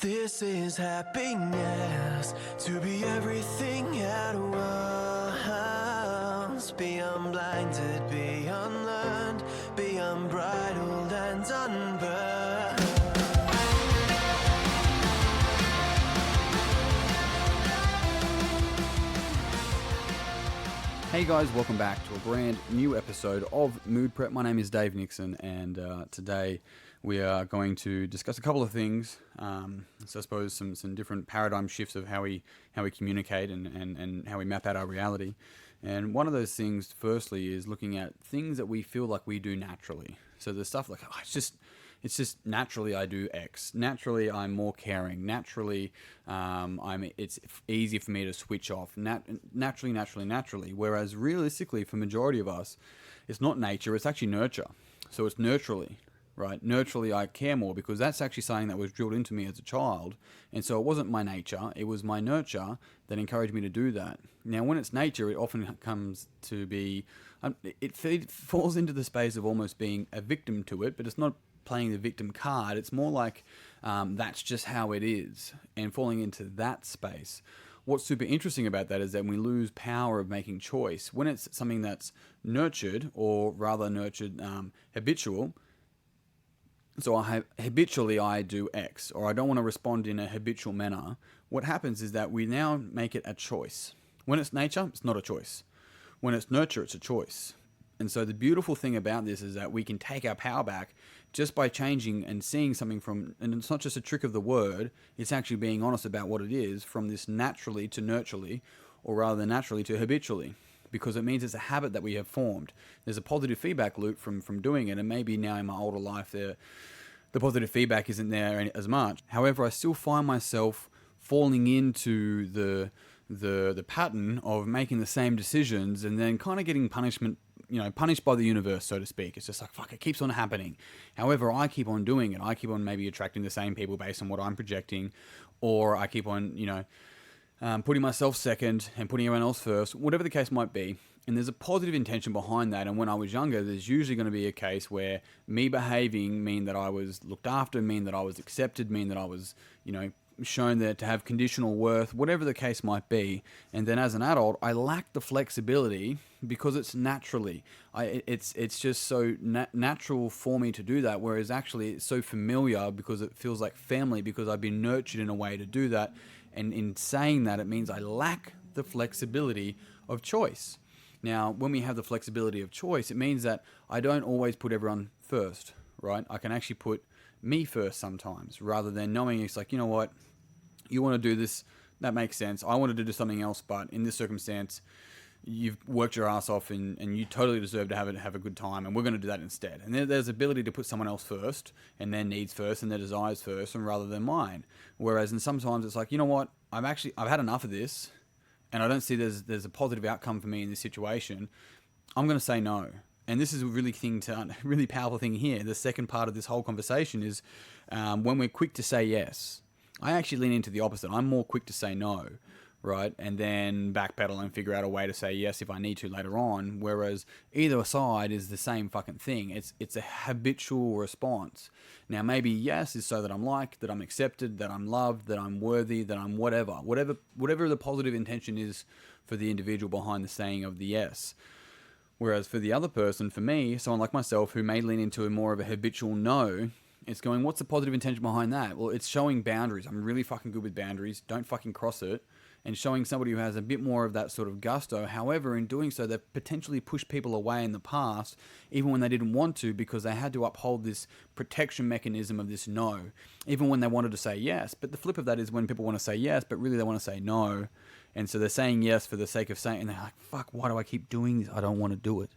This is happiness, to be everything at once. Be unblinded, be unlearned, be unbridled and unburned. Hey guys, welcome back to a brand new episode of Mood Prep. My name is Dave Nixon, and today we are going to discuss a couple of things. So I suppose some different paradigm shifts of how we communicate and how we map out our reality. And one of those things, firstly, is looking at things that we feel like we do naturally. So the stuff like, it's just naturally I do X. Naturally I'm more caring. Naturally it's easy for me to switch off. Naturally. Whereas realistically, for majority of us, it's not nature, it's actually nurture. So it's nurturally, right? Nurturally I care more because that's actually something that was drilled into me as a child. And so it wasn't my nature, it was my nurture that encouraged me to do that. Now when it's nature, it often comes to be, it falls into the space of almost being a victim to it, but it's not playing the victim card. It's more like that's just how it is, and falling into that space. What's super interesting about that is that we lose power of making choice when it's something that's nurtured, or rather nurtured habitual. So habitually I do X, or I don't want to respond in a habitual manner. What happens is that we now make it a choice. When it's nature, it's not a choice. When it's nurture, it's a choice. And so the beautiful thing about this is that we can take our power back just by changing and seeing something from, and it's not just a trick of the word, it's actually being honest about what it is, from this naturally to nurturally, or rather naturally to habitually, because it means it's a habit that we have formed. There's a positive feedback loop from doing it, and maybe now in my older life the positive feedback isn't there as much. However, I still find myself falling into the pattern of making the same decisions and then kind of getting punished by the universe, so to speak. It's just like, fuck, it keeps on happening. However, I keep on doing it. I keep on maybe attracting the same people based on what I'm projecting, or I keep on, putting myself second and putting everyone else first, whatever the case might be. And there's a positive intention behind that. And when I was younger, there's usually going to be a case where me behaving mean that I was looked after, mean that I was accepted, mean that I was, shown that to have conditional worth, whatever the case might be. And then as an adult, I lack the flexibility because it's naturally, it's just so natural for me to do that. Whereas actually it's so familiar because it feels like family, because I've been nurtured in a way to do that. And in saying that, it means I lack the flexibility of choice. Now, when we have the flexibility of choice, it means that I don't always put everyone first, right? I can actually put me first sometimes, rather than knowing it's like, you know what, you want to do this, that makes sense. I wanted to do something else, but in this circumstance, you've worked your ass off and you totally deserve to have a good time, and we're going to do that instead. And there's ability to put someone else first, and their needs first, and their desires first, and rather than mine. Whereas, and sometimes it's like, you know what, I've had enough of this, and I don't see there's a positive outcome for me in this situation. I'm going to say no. And this is a really powerful thing here. The second part of this whole conversation is when we're quick to say yes. I actually lean into the opposite. I'm more quick to say no, right? And then backpedal and figure out a way to say yes if I need to later on. Whereas either side is the same fucking thing. It's a habitual response. Now maybe yes is so that I'm liked, that I'm accepted, that I'm loved, that I'm worthy, that I'm whatever the positive intention is for the individual behind the saying of the yes. Whereas for the other person, for me, someone like myself who may lean into more of a habitual no, it's going, what's the positive intention behind that? Well, it's showing boundaries. I'm really fucking good with boundaries. Don't fucking cross it. And showing somebody who has a bit more of that sort of gusto. However, in doing so, they've potentially pushed people away in the past, even when they didn't want to, because they had to uphold this protection mechanism of this no, even when they wanted to say yes. But the flip of that is when people want to say yes, but really they want to say no. And so they're saying yes for the sake of saying, and they're like, fuck, why do I keep doing this? I don't want to do it.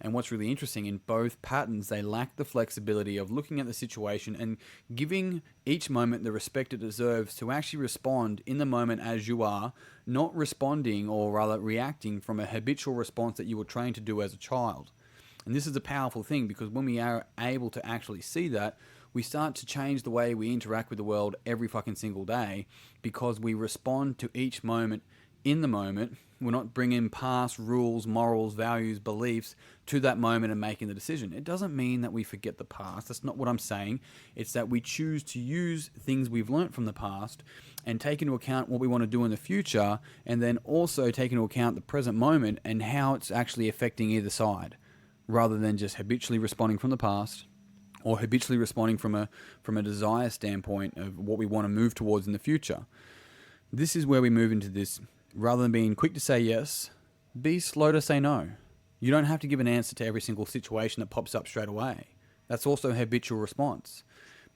And what's really interesting, in both patterns, they lack the flexibility of looking at the situation and giving each moment the respect it deserves to actually respond in the moment as you are, not responding, or rather reacting from a habitual response that you were trained to do as a child. And this is a powerful thing, because when we are able to actually see that, we start to change the way we interact with the world every fucking single day, because we respond to each moment in the moment We're not bringing past rules, morals, values, beliefs to that moment and making the decision. It doesn't mean that we forget the past. That's not what I'm saying. It's that we choose to use things we've learnt from the past and take into account what we want to do in the future, and then also take into account the present moment and how it's actually affecting either side, rather than just habitually responding from the past or habitually responding from a desire standpoint of what we want to move towards in the future. This is where we move into this. Rather than being quick to say yes, be slow to say no. You don't have to give an answer to every single situation that pops up straight away. That's also a habitual response.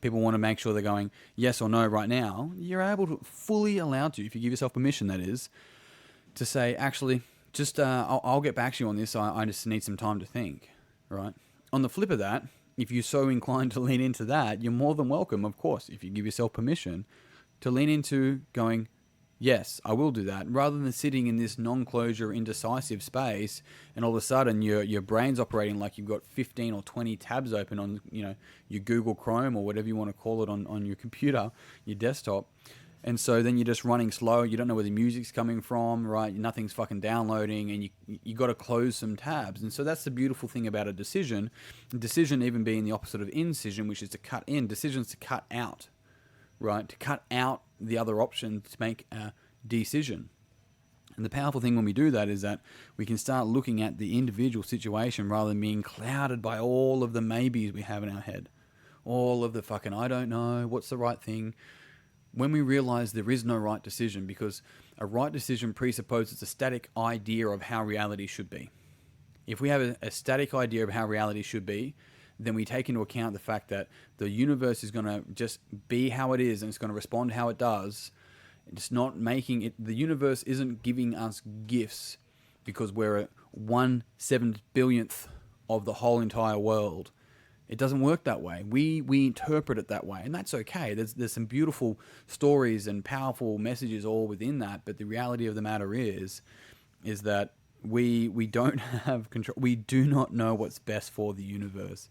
People want to make sure they're going yes or no right now. You're able to, fully allowed to, if you give yourself permission, that is, to say, actually, just I'll get back to you on this. I just need some time to think, right? On the flip of that, if you're so inclined to lean into that, you're more than welcome, of course, if you give yourself permission to lean into going, yes, I will do that, rather than sitting in this non-closure, indecisive space, and all of a sudden your brain's operating like you've got 15 or 20 tabs open on your Google Chrome or whatever you want to call it on your computer, your desktop. And so then you're just running slow. You don't know where the music's coming from, right? Nothing's fucking downloading, and you got to close some tabs. And so that's the beautiful thing about a decision. Decision even being the opposite of incision, which is to cut in. Decisions to cut out, right? To cut out the other option to make a decision. And the powerful thing when we do that is that we can start looking at the individual situation rather than being clouded by all of the maybes we have in our head. All of the fucking, I don't know, what's the right thing? When we realize there is no right decision, because a right decision presupposes a static idea of how reality should be. If we have a static idea of how reality should be, then we take into account the fact that the universe is going to just be how it is and it's going to respond how it does. It's not making it, the universe isn't giving us gifts because we're a 1/7 billionth of the whole entire world. It doesn't work that way. We interpret it that way, and that's okay. There's some beautiful stories and powerful messages all within that, but the reality of the matter is that we don't have control. We do not know what's best for the universe.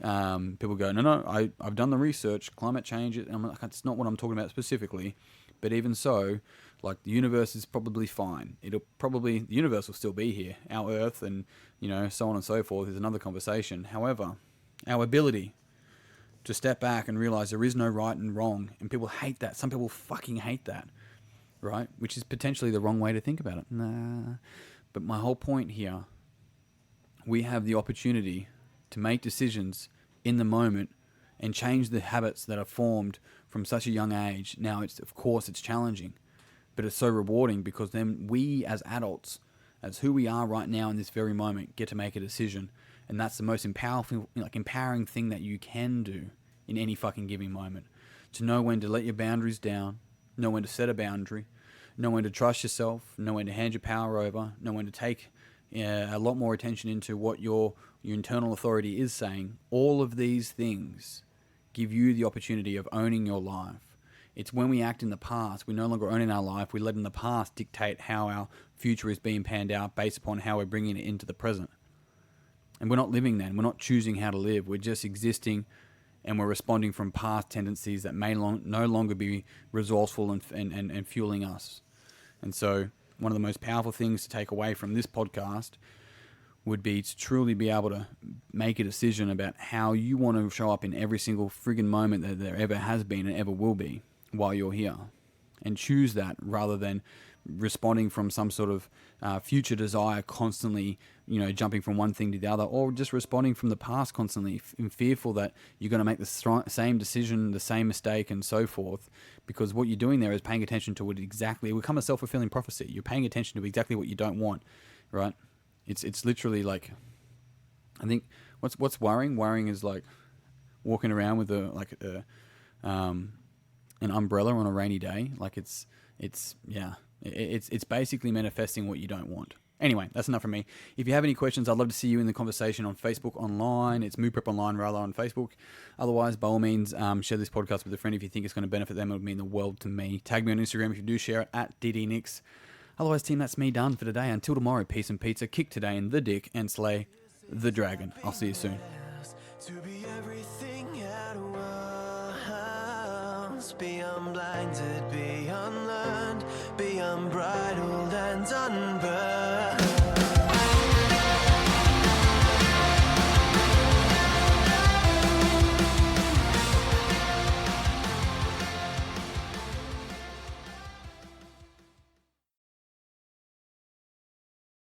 People go, no, I've done the research, climate change, and I'm like, that's not what I'm talking about specifically. But even so, like, the universe is probably fine. The universe will still be here. Our Earth and, so on and so forth is another conversation. However, our ability to step back and realize there is no right and wrong, and people hate that. Some people fucking hate that, right? Which is potentially the wrong way to think about it. Nah. But my whole point here, we have the opportunity to make decisions in the moment and change the habits that are formed from such a young age. Now, of course it's challenging, but it's so rewarding, because then we as adults, as who we are right now in this very moment, get to make a decision. And that's the most empowering thing that you can do in any fucking given moment. To know when to let your boundaries down, know when to set a boundary, know when to trust yourself, know when to hand your power over, know when to take a lot more attention into what your internal authority is saying. All of these things give you the opportunity of owning your life. It's when we act in the past, we no longer own in our life, we let in the past dictate how our future is being panned out based upon how we're bringing it into the present. And we're not living then. We're not choosing how to live. We're just existing, and we're responding from past tendencies that may no longer be resourceful and fueling us. And so one of the most powerful things to take away from this podcast would be to truly be able to make a decision about how you want to show up in every single friggin' moment that there ever has been and ever will be while you're here. And choose that rather than responding from some sort of future desire, constantly, jumping from one thing to the other, or just responding from the past constantly, fearful that you're going to make the same decision, the same mistake, and so forth. Because what you're doing there is paying attention to it become a self-fulfilling prophecy. You're paying attention to exactly what you don't want, right? It's literally like, I think what's worrying? Worrying is like walking around with an umbrella on a rainy day. Like it's basically manifesting what you don't want. Anyway, that's enough from me. If you have any questions, I'd love to see you in the conversation on Facebook online. It's Mood Prep Online rather on Facebook. Otherwise, by all means, share this podcast with a friend if you think it's going to benefit them. It would mean the world to me. Tag me on Instagram if you do share it, at DDNix. Otherwise, team, that's me done for today. Until tomorrow, peace and pizza. Kick today in the dick and slay the dragon. I'll see you soon. To be everything at once, be unblinded, be unlearned, be unbridled and unburned.